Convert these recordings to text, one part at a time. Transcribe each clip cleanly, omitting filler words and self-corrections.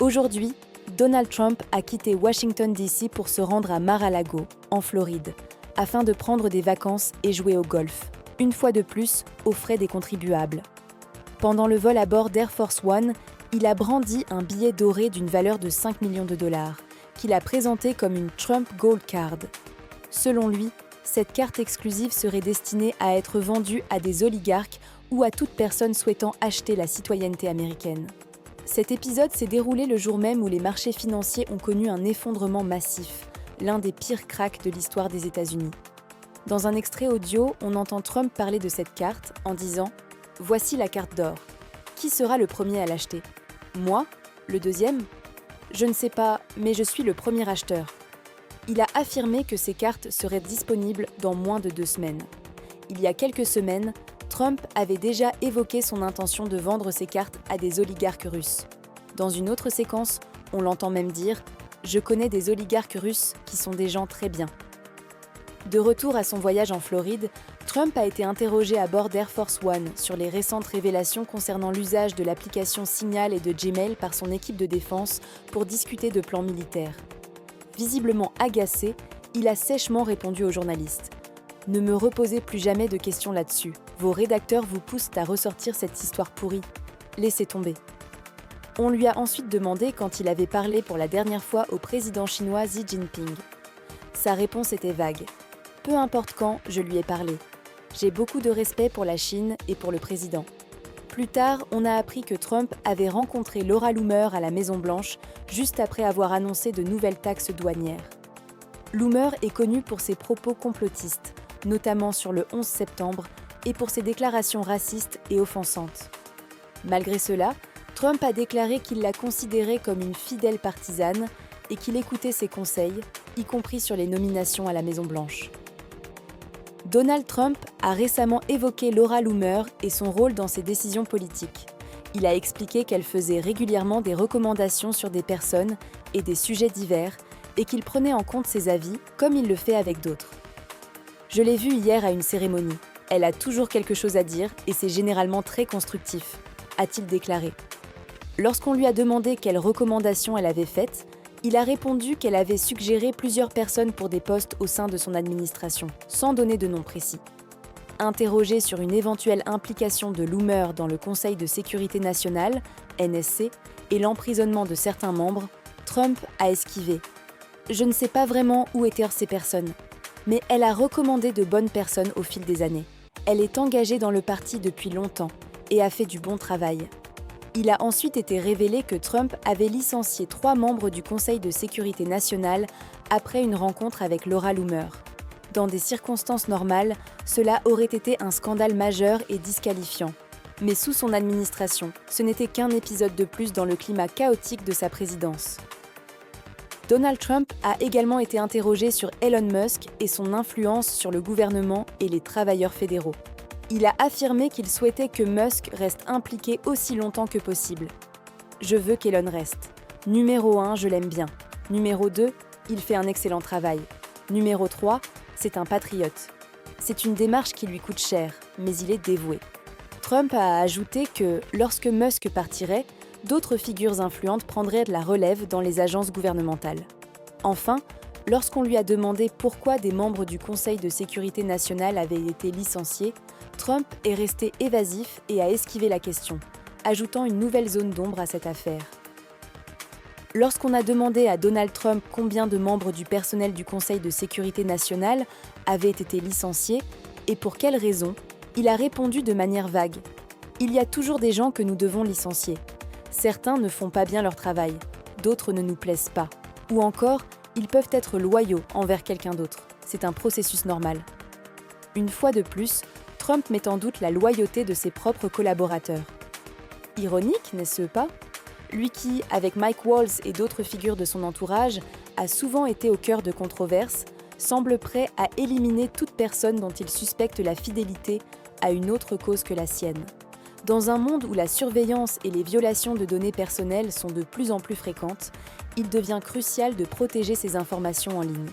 Aujourd'hui, Donald Trump a quitté Washington DC pour se rendre à Mar-a-Lago, en Floride, afin de prendre des vacances et jouer au golf, une fois de plus aux frais des contribuables. Pendant le vol à bord d'Air Force One, il a brandi un billet doré d'une valeur de 5 millions de dollars, qu'il a présenté comme une Trump Gold Card. Selon lui, cette carte exclusive serait destinée à être vendue à des oligarques ou à toute personne souhaitant acheter la citoyenneté américaine. Cet épisode s'est déroulé le jour même où les marchés financiers ont connu un effondrement massif, l'un des pires cracks de l'histoire des États-Unis. Dans un extrait audio, on entend Trump parler de cette carte en disant « Voici la carte d'or. Qui sera le premier à l'acheter ? Moi ? Le deuxième ? Je ne sais pas, mais je suis le premier acheteur. » Il a affirmé que ces cartes seraient disponibles dans moins de 2 semaines. Il y a quelques semaines, Trump avait déjà évoqué son intention de vendre ces cartes à des oligarques russes. Dans une autre séquence, on l'entend même dire « Je connais des oligarques russes qui sont des gens très bien ». De retour à son voyage en Floride, Trump a été interrogé à bord d'Air Force One sur les récentes révélations concernant l'usage de l'application Signal et de Gmail par son équipe de défense pour discuter de plans militaires. Visiblement agacé, il a sèchement répondu aux journalistes. « Ne me reposez plus jamais de questions là-dessus. Vos rédacteurs vous poussent à ressortir cette histoire pourrie. Laissez tomber. » On lui a ensuite demandé quand il avait parlé pour la dernière fois au président chinois Xi Jinping. Sa réponse était vague. « Peu importe quand, je lui ai parlé. J'ai beaucoup de respect pour la Chine et pour le président. » Plus tard, on a appris que Trump avait rencontré Laura Loomer à la Maison-Blanche juste après avoir annoncé de nouvelles taxes douanières. Loomer est connu pour ses propos complotistes, notamment sur le 11 septembre, et pour ses déclarations racistes et offensantes. Malgré cela, Trump a déclaré qu'il la considérait comme une fidèle partisane et qu'il écoutait ses conseils, y compris sur les nominations à la Maison-Blanche. Donald Trump a récemment évoqué Laura Loomer et son rôle dans ses décisions politiques. Il a expliqué qu'elle faisait régulièrement des recommandations sur des personnes et des sujets divers et qu'il prenait en compte ses avis comme il le fait avec d'autres. « Je l'ai vue hier à une cérémonie. Elle a toujours quelque chose à dire et c'est généralement très constructif », a-t-il déclaré. Lorsqu'on lui a demandé quelles recommandations elle avait faites, il a répondu qu'elle avait suggéré plusieurs personnes pour des postes au sein de son administration, sans donner de nom précis. Interrogé sur une éventuelle implication de Loomer dans le Conseil de sécurité nationale, NSC, et l'emprisonnement de certains membres, Trump a esquivé. « Je ne sais pas vraiment où étaient ces personnes, mais elle a recommandé de bonnes personnes au fil des années. Elle est engagée dans le parti depuis longtemps et a fait du bon travail. » Il a ensuite été révélé que Trump avait licencié 3 membres du Conseil de sécurité nationale après une rencontre avec Laura Loomer. Dans des circonstances normales, cela aurait été un scandale majeur et disqualifiant. Mais sous son administration, ce n'était qu'un épisode de plus dans le climat chaotique de sa présidence. Donald Trump a également été interrogé sur Elon Musk et son influence sur le gouvernement et les travailleurs fédéraux. Il a affirmé qu'il souhaitait que Musk reste impliqué aussi longtemps que possible. « Je veux qu'Elon reste. Numéro 1, je l'aime bien. Numéro 2, il fait un excellent travail. Numéro 3, c'est un patriote. C'est une démarche qui lui coûte cher, mais il est dévoué. » Trump a ajouté que, lorsque Musk partirait, d'autres figures influentes prendraient de la relève dans les agences gouvernementales. Enfin, lorsqu'on lui a demandé pourquoi des membres du Conseil de sécurité nationale avaient été licenciés, Trump est resté évasif et a esquivé la question, ajoutant une nouvelle zone d'ombre à cette affaire. Lorsqu'on a demandé à Donald Trump combien de membres du personnel du Conseil de sécurité nationale avaient été licenciés et pour quelles raisons, il a répondu de manière vague. « Il y a toujours des gens que nous devons licencier. Certains ne font pas bien leur travail, d'autres ne nous plaisent pas. Ou encore, ils peuvent être loyaux envers quelqu'un d'autre. C'est un processus normal. » Une fois de plus, Trump met en doute la loyauté de ses propres collaborateurs. Ironique, n'est-ce pas ? Lui qui, avec Mike Waltz et d'autres figures de son entourage, a souvent été au cœur de controverses, semble prêt à éliminer toute personne dont il suspecte la fidélité à une autre cause que la sienne. Dans un monde où la surveillance et les violations de données personnelles sont de plus en plus fréquentes, il devient crucial de protéger ces informations en ligne.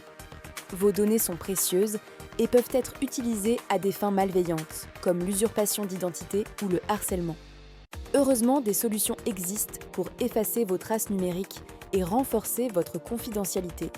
Vos données sont précieuses et peuvent être utilisées à des fins malveillantes, comme l'usurpation d'identité ou le harcèlement. Heureusement, des solutions existent pour effacer vos traces numériques et renforcer votre confidentialité.